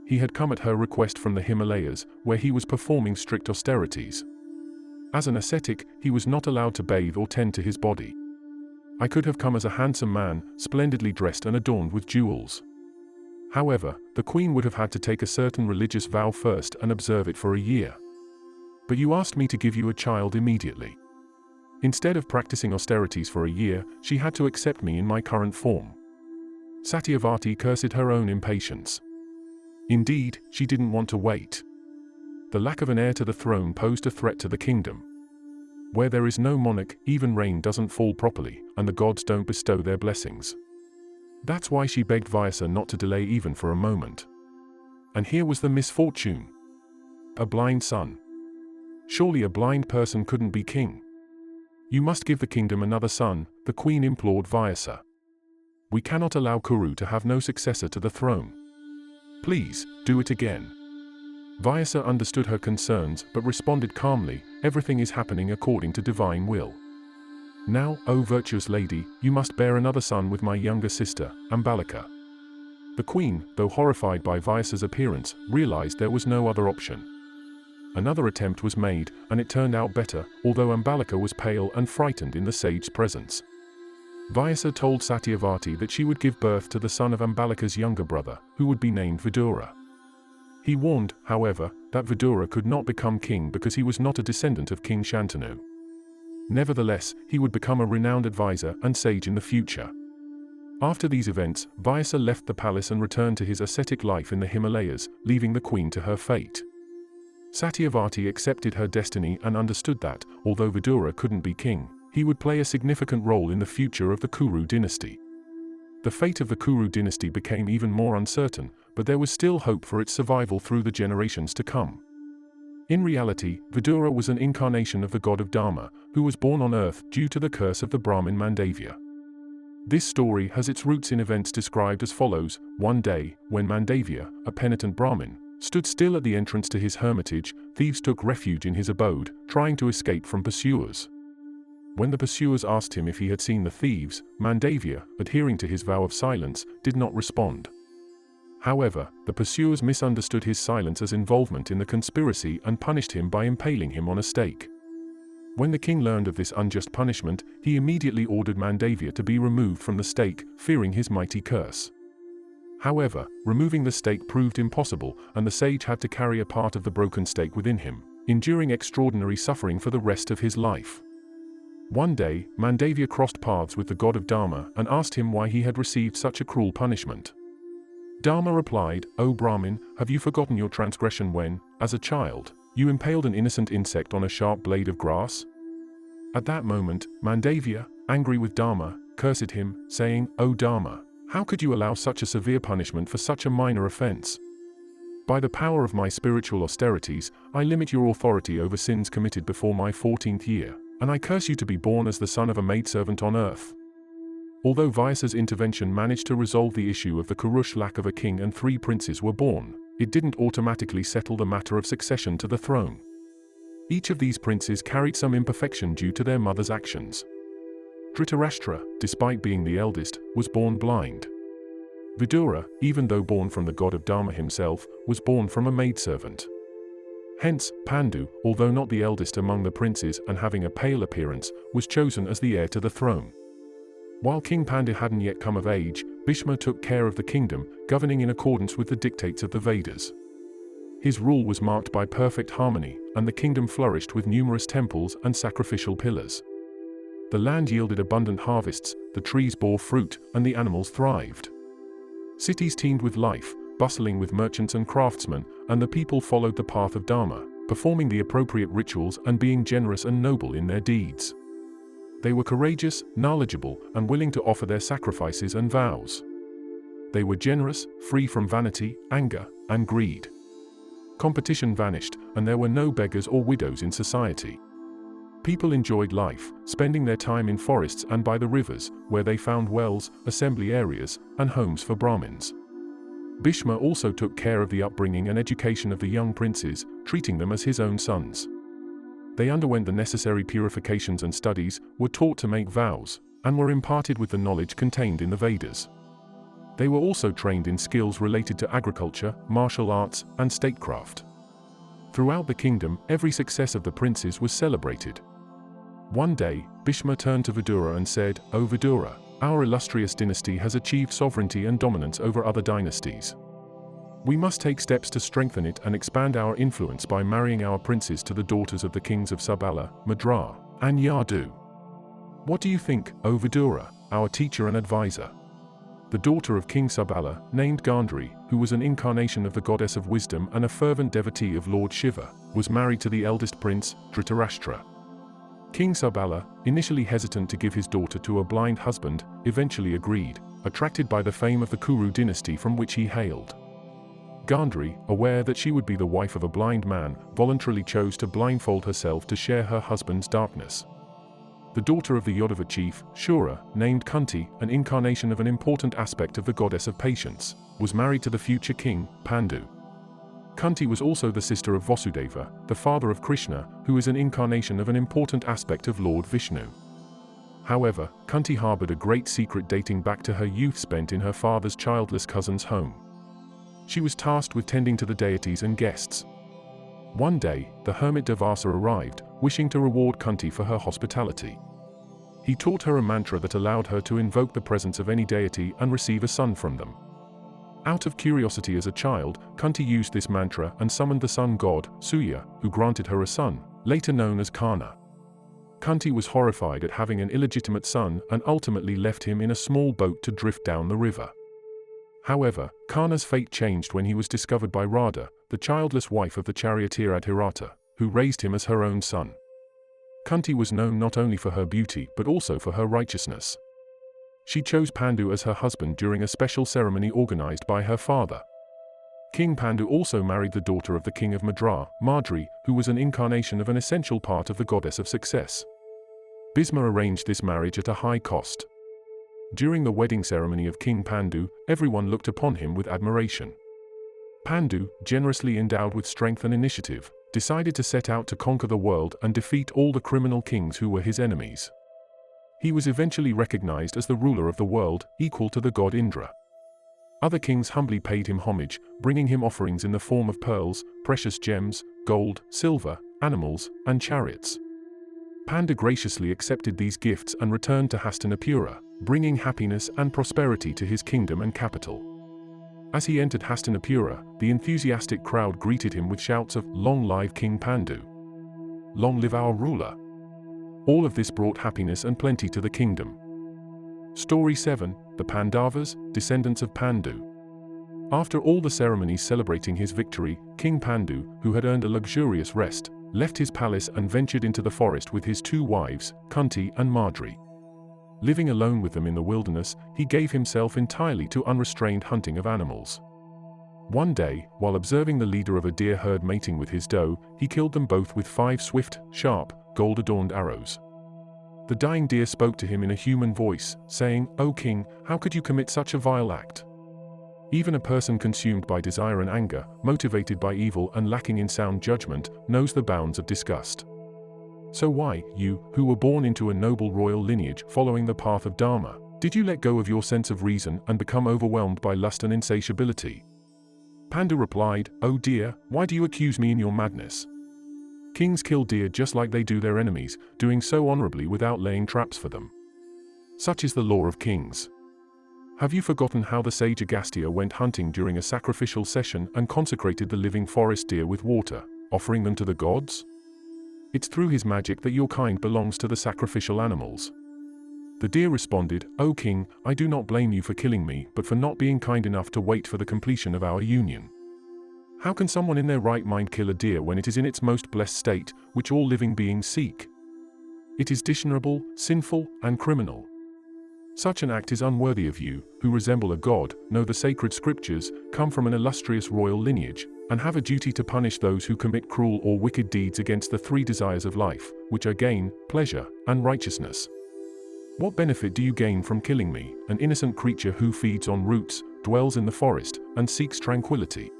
He had come at her request from the Himalayas, where he was performing strict austerities. As an ascetic, he was not allowed to bathe or tend to his body. "I could have come as a handsome man, splendidly dressed and adorned with jewels. However, the queen would have had to take a certain religious vow first and observe it for a year. But you asked me to give you a child immediately. Instead of practicing austerities for a year, she had to accept me in my current form." Satyavati cursed her own impatience. Indeed, she didn't want to wait. The lack of an heir to the throne posed a threat to the kingdom. Where there is no monarch, even rain doesn't fall properly, and the gods don't bestow their blessings. That's why she begged Vyasa not to delay even for a moment. And here was the misfortune. A blind son. Surely a blind person couldn't be king. "You must give the kingdom another son," the queen implored Vyasa. "We cannot allow Kuru to have no successor to the throne. Please, do it again." Vyasa understood her concerns but responded calmly, "Everything is happening according to divine will. Now, O virtuous lady, you must bear another son with my younger sister, Ambalika." The queen, though horrified by Vyasa's appearance, realized there was no other option. Another attempt was made, and it turned out better, although Ambalika was pale and frightened in the sage's presence. Vyasa told Satyavati that she would give birth to the son of Ambalika's younger brother, who would be named Vidura. He warned, however, that Vidura could not become king because he was not a descendant of King Shantanu. Nevertheless, he would become a renowned advisor and sage in the future. After these events, Vyasa left the palace and returned to his ascetic life in the Himalayas, leaving the queen to her fate. Satyavati accepted her destiny and understood that, although Vidura couldn't be king, he would play a significant role in the future of the Kuru dynasty. The fate of the Kuru dynasty became even more uncertain, but there was still hope for its survival through the generations to come. In reality, Vidura was an incarnation of the god of Dharma, who was born on earth due to the curse of the Brahmin Mandavya. This story has its roots in events described as follows. One day, when Mandavya, a penitent Brahmin, stood still at the entrance to his hermitage, thieves took refuge in his abode, trying to escape from pursuers. When the pursuers asked him if he had seen the thieves, Mandavya, adhering to his vow of silence, did not respond. However, the pursuers misunderstood his silence as involvement in the conspiracy and punished him by impaling him on a stake. When the king learned of this unjust punishment, he immediately ordered Mandavya to be removed from the stake, fearing his mighty curse. However, removing the stake proved impossible, and the sage had to carry a part of the broken stake within him, enduring extraordinary suffering for the rest of his life. One day, Mandavya crossed paths with the god of Dharma and asked him why he had received such a cruel punishment. Dharma replied, "O Brahmin, have you forgotten your transgression when, as a child, you impaled an innocent insect on a sharp blade of grass?" At that moment, Mandavya, angry with Dharma, cursed him, saying, "O Dharma, how could you allow such a severe punishment for such a minor offense? By the power of my spiritual austerities, I limit your authority over sins committed before my 14th year, and I curse you to be born as the son of a maidservant on earth." Although Vyasa's intervention managed to resolve the issue of the Kurush lack of a king and 3 princes were born, it didn't automatically settle the matter of succession to the throne. Each of these princes carried some imperfection due to their mother's actions. Dhritarashtra, despite being the eldest, was born blind. Vidura, even though born from the god of Dharma himself, was born from a maidservant. Hence, Pandu, although not the eldest among the princes and having a pale appearance, was chosen as the heir to the throne. While King Pandu hadn't yet come of age, Bhishma took care of the kingdom, governing in accordance with the dictates of the Vedas. His rule was marked by perfect harmony, and the kingdom flourished with numerous temples and sacrificial pillars. The land yielded abundant harvests, the trees bore fruit, and the animals thrived. Cities teemed with life, bustling with merchants and craftsmen, and the people followed the path of Dharma, performing the appropriate rituals and being generous and noble in their deeds. They were courageous, knowledgeable, and willing to offer their sacrifices and vows. They were generous, free from vanity, anger, and greed. Competition vanished, and there were no beggars or widows in society. People enjoyed life, spending their time in forests and by the rivers, where they found wells, assembly areas, and homes for Brahmins. Bhishma also took care of the upbringing and education of the young princes, treating them as his own sons. They underwent the necessary purifications and studies, were taught to make vows, and were imparted with the knowledge contained in the Vedas. They were also trained in skills related to agriculture, martial arts, and statecraft. Throughout the kingdom, every success of the princes was celebrated. One day, Bhishma turned to Vidura and said, "O Vidura, our illustrious dynasty has achieved sovereignty and dominance over other dynasties. We must take steps to strengthen it and expand our influence by marrying our princes to the daughters of the kings of Sabala, Madra, and Yadu. What do you think, O Vidura, our teacher and advisor?" The daughter of King Sabala, named Gandhari, who was an incarnation of the goddess of wisdom and a fervent devotee of Lord Shiva, was married to the eldest prince, Dhritarashtra. King Sabala, initially hesitant to give his daughter to a blind husband, eventually agreed, attracted by the fame of the Kuru dynasty from which he hailed. Gandhari, aware that she would be the wife of a blind man, voluntarily chose to blindfold herself to share her husband's darkness. The daughter of the Yodava chief, Shura, named Kunti, an incarnation of an important aspect of the goddess of patience, was married to the future king, Pandu. Kunti was also the sister of Vasudeva, the father of Krishna, who is an incarnation of an important aspect of Lord Vishnu. However, Kunti harbored a great secret dating back to her youth spent in her father's childless cousin's home. She was tasked with tending to the deities and guests. One day, the hermit Devasa arrived, wishing to reward Kunti for her hospitality. He taught her a mantra that allowed her to invoke the presence of any deity and receive a son from them. Out of curiosity as a child, Kunti used this mantra and summoned the sun god, Surya, who granted her a son, later known as Karna. Kunti was horrified at having an illegitimate son and ultimately left him in a small boat to drift down the river. However, Karna's fate changed when he was discovered by Radha, the childless wife of the charioteer Adhirata, who raised him as her own son. Kunti was known not only for her beauty but also for her righteousness. She chose Pandu as her husband during a special ceremony organized by her father. King Pandu also married the daughter of the king of Madra, Madri, who was an incarnation of an essential part of the goddess of success. Bhishma arranged this marriage at a high cost. During the wedding ceremony of King Pandu, everyone looked upon him with admiration. Pandu, generously endowed with strength and initiative, decided to set out to conquer the world and defeat all the criminal kings who were his enemies. He was eventually recognized as the ruler of the world, equal to the god Indra. Other kings humbly paid him homage, bringing him offerings in the form of pearls, precious gems, gold, silver, animals, and chariots. Pandu graciously accepted these gifts and returned to Hastinapura, bringing happiness and prosperity to his kingdom and capital. As he entered Hastinapura, the enthusiastic crowd greeted him with shouts of, "Long live King Pandu! Long live our ruler!" All of this brought happiness and plenty to the kingdom. Story 7, The Pandavas, Descendants of Pandu. After all the ceremonies celebrating his victory, King Pandu, who had earned a luxurious rest, left his palace and ventured into the forest with his 2 wives, Kunti and Madri. Living alone with them in the wilderness, he gave himself entirely to unrestrained hunting of animals. One day, while observing the leader of a deer herd mating with his doe, he killed them both with 5 swift, sharp, gold-adorned arrows. The dying deer spoke to him in a human voice, saying, "O king, how could you commit such a vile act? Even a person consumed by desire and anger, motivated by evil and lacking in sound judgment, knows the bounds of disgust. So why, you, who were born into a noble royal lineage following the path of Dharma, did you let go of your sense of reason and become overwhelmed by lust and insatiability?" Pandu replied, "O dear, why do you accuse me in your madness? Kings kill deer just like they do their enemies, doing so honorably without laying traps for them. Such is the law of kings. Have you forgotten how the sage Agastya went hunting during a sacrificial session and consecrated the living forest deer with water, offering them to the gods? It's through his magic that your kind belongs to the sacrificial animals. The deer responded, "O king, I do not blame you for killing me, but for not being kind enough to wait for the completion of our union. How can someone in their right mind kill a deer when it is in its most blessed state, which all living beings seek? It is dishonorable, sinful, and criminal. Such an act is unworthy of you, who resemble a god, know the sacred scriptures, come from an illustrious royal lineage, and have a duty to punish those who commit cruel or wicked deeds against the three desires of life, which are gain, pleasure, and righteousness. What benefit do you gain from killing me, an innocent creature who feeds on roots, dwells in the forest, and seeks tranquility?"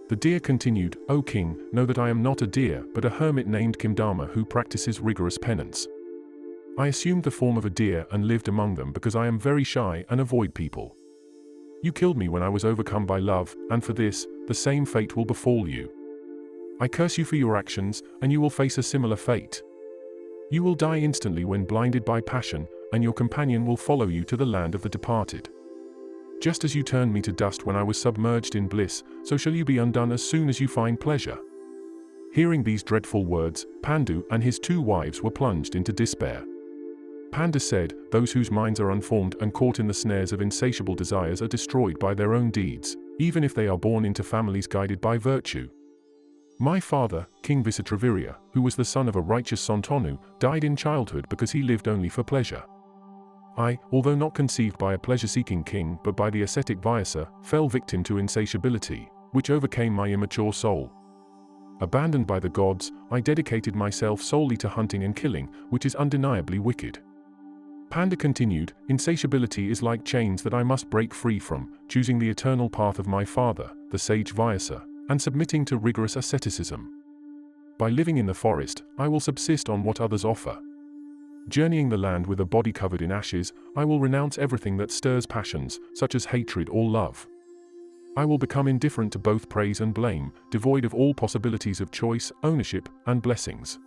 The deer continued, "O king, know that I am not a deer, but a hermit named Kimdama who practices rigorous penance. I assumed the form of a deer and lived among them because I am very shy and avoid people. You killed me when I was overcome by love, and for this, the same fate will befall you. I curse you for your actions, and you will face a similar fate. You will die instantly when blinded by passion, and your companion will follow you to the land of the departed. Just as you turned me to dust when I was submerged in bliss, so shall you be undone as soon as you find pleasure." Hearing these dreadful words, Pandu and his 2 wives were plunged into despair. Panda said, "Those whose minds are unformed and caught in the snares of insatiable desires are destroyed by their own deeds, even if they are born into families guided by virtue. My father, King Visitravirya, who was the son of a righteous Shantanu, died in childhood because he lived only for pleasure. I, although not conceived by a pleasure-seeking king but by the ascetic Vyasa, fell victim to insatiability, which overcame my immature soul. Abandoned by the gods, I dedicated myself solely to hunting and killing, which is undeniably wicked." Panda continued, "Insatiability is like chains that I must break free from, choosing the eternal path of my father, the sage Vyasa, and submitting to rigorous asceticism. By living in the forest, I will subsist on what others offer. Journeying the land with a body covered in ashes, I will renounce everything that stirs passions, such as hatred or love. I will become indifferent to both praise and blame, devoid of all possibilities of choice, ownership, and blessings.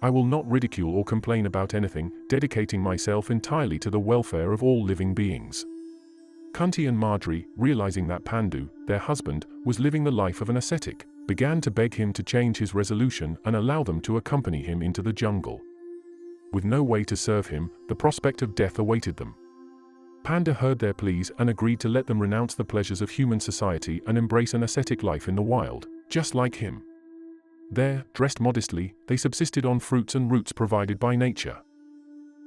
I will not ridicule or complain about anything, dedicating myself entirely to the welfare of all living beings." Kunti and Marjorie, realizing that Pandu, their husband, was living the life of an ascetic, began to beg him to change his resolution and allow them to accompany him into the jungle. With no way to serve him, the prospect of death awaited them. Panda heard their pleas and agreed to let them renounce the pleasures of human society and embrace an ascetic life in the wild, just like him. There, dressed modestly, they subsisted on fruits and roots provided by nature.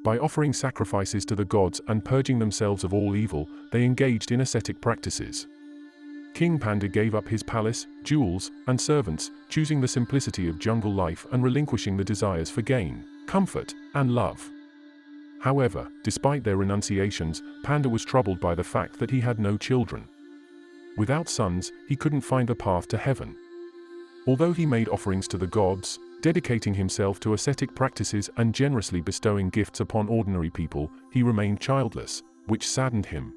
By offering sacrifices to the gods and purging themselves of all evil, they engaged in ascetic practices. King Panda gave up his palace, jewels, and servants, choosing the simplicity of jungle life and relinquishing the desires for gain, comfort, and love. However, despite their renunciations, Panda was troubled by the fact that he had no children. Without sons, he couldn't find the path to heaven. Although he made offerings to the gods, dedicating himself to ascetic practices and generously bestowing gifts upon ordinary people, he remained childless, which saddened him.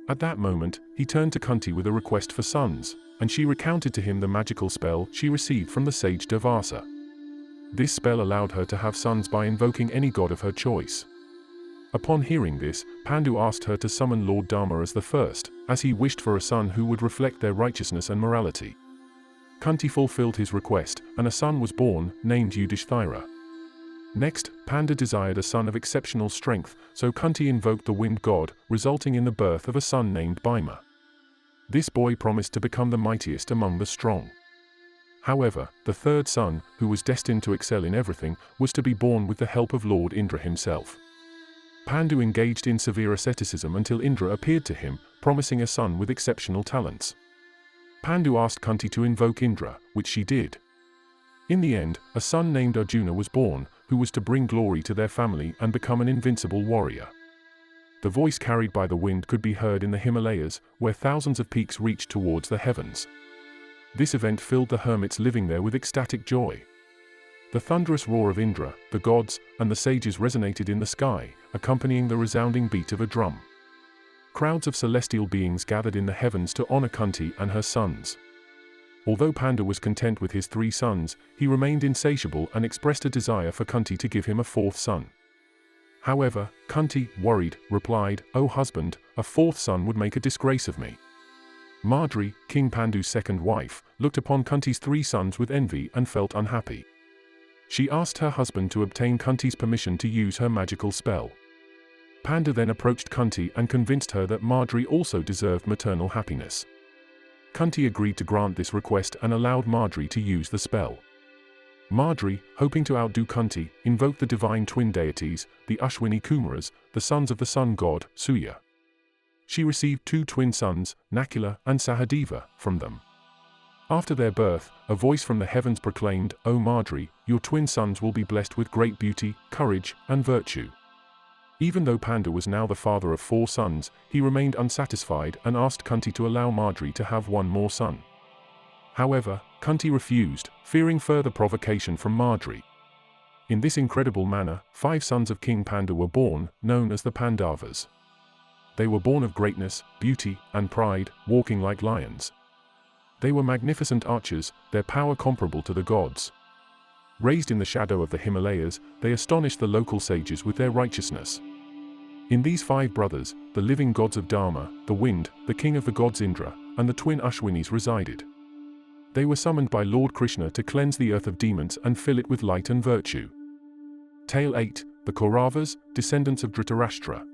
At that moment, he turned to Kunti with a request for sons, and she recounted to him the magical spell she received from the sage Devasa. This spell allowed her to have sons by invoking any god of her choice. Upon hearing this, Pandu asked her to summon Lord Dharma as the first, as he wished for a son who would reflect their righteousness and morality. Kunti fulfilled his request, and a son was born, named Yudhishthira. Next, Panda desired a son of exceptional strength, so Kunti invoked the wind god, resulting in the birth of a son named Bhima. This boy promised to become the mightiest among the strong. However, the third son, who was destined to excel in everything, was to be born with the help of Lord Indra himself. Pandu engaged in severe asceticism until Indra appeared to him, promising a son with exceptional talents. Pandu asked Kunti to invoke Indra, which she did. In the end, a son named Arjuna was born, who was to bring glory to their family and become an invincible warrior. The voice carried by the wind could be heard in the Himalayas, where thousands of peaks reached towards the heavens. This event filled the hermits living there with ecstatic joy. The thunderous roar of Indra, the gods, and the sages resonated in the sky, accompanying the resounding beat of a drum. Crowds of celestial beings gathered in the heavens to honor Kunti and her sons. Although Panda was content with his 3 sons, he remained insatiable and expressed a desire for Kunti to give him a 4th son. However, Kunti, worried, replied, "O husband, a 4th son would make a disgrace of me." Marjorie, King Pandu's second wife, looked upon Kunti's 3 sons with envy and felt unhappy. She asked her husband to obtain Kunti's permission to use her magical spell. Panda then approached Kunti and convinced her that Marjorie also deserved maternal happiness. Kunti agreed to grant this request and allowed Marjorie to use the spell. Marjorie, hoping to outdo Kunti, invoked the divine twin deities, the Ashwini Kumaras, the sons of the sun god, Surya. She received 2 twin sons, Nakula and Sahadeva, from them. After their birth, a voice from the heavens proclaimed, "O Marjorie, your twin sons will be blessed with great beauty, courage, and virtue." Even though Panda was now the father of 4 sons, he remained unsatisfied and asked Kunti to allow Marjorie to have 1 more son. However, Kunti refused, fearing further provocation from Marjorie. In this incredible manner, 5 sons of King Panda were born, known as the Pandavas. They were born of greatness, beauty, and pride, walking like lions. They were magnificent archers, their power comparable to the gods. Raised in the shadow of the Himalayas, they astonished the local sages with their righteousness. In these 5 brothers, the living gods of Dharma, the wind, the king of the gods Indra, and the twin Ashwinis resided. They were summoned by Lord Krishna to cleanse the earth of demons and fill it with light and virtue. Tale 8, the Kauravas, descendants of Dhritarashtra.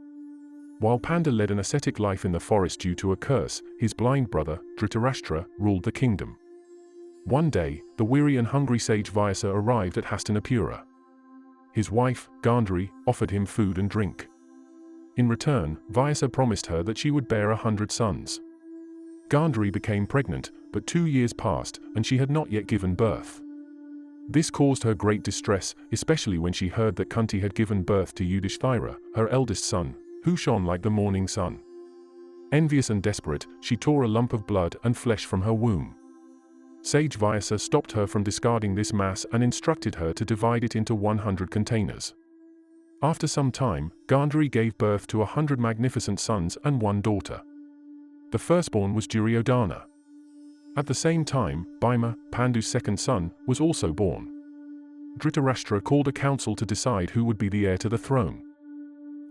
While Panda led an ascetic life in the forest due to a curse, his blind brother, Dhritarashtra, ruled the kingdom. One day, the weary and hungry sage Vyasa arrived at Hastinapura. His wife, Gandhari, offered him food and drink. In return, Vyasa promised her that she would bear 100 sons. Gandhari became pregnant, but 2 years passed, and she had not yet given birth. This caused her great distress, especially when she heard that Kunti had given birth to Yudhishthira, her eldest son, who shone like the morning sun. Envious and desperate, she tore a lump of blood and flesh from her womb. Sage Vyasa stopped her from discarding this mass and instructed her to divide it into 100 containers. After some time, Gandhari gave birth to 100 magnificent sons and 1 daughter. The firstborn was Duryodhana. At the same time, Bhima, Pandu's second son, was also born. Dhritarashtra called a council to decide who would be the heir to the throne.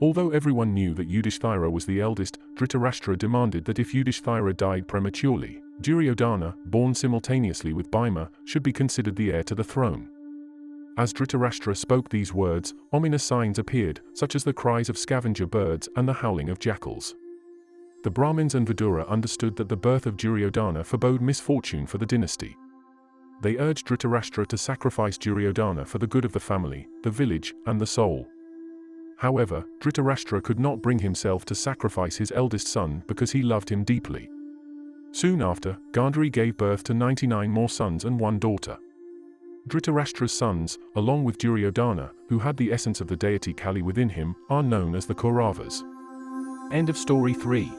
Although everyone knew that Yudhishthira was the eldest, Dhritarashtra demanded that if Yudhishthira died prematurely, Duryodhana, born simultaneously with Bhima, should be considered the heir to the throne. As Dhritarashtra spoke these words, ominous signs appeared, such as the cries of scavenger birds and the howling of jackals. The Brahmins and Vidura understood that the birth of Duryodhana forebode misfortune for the dynasty. They urged Dhritarashtra to sacrifice Duryodhana for the good of the family, the village, and the soul. However, Dhritarashtra could not bring himself to sacrifice his eldest son because he loved him deeply. Soon after, Gandhari gave birth to 99 more sons and 1 daughter. Dhritarashtra's sons, along with Duryodhana, who had the essence of the deity Kali within him, are known as the Kauravas. End of story 3.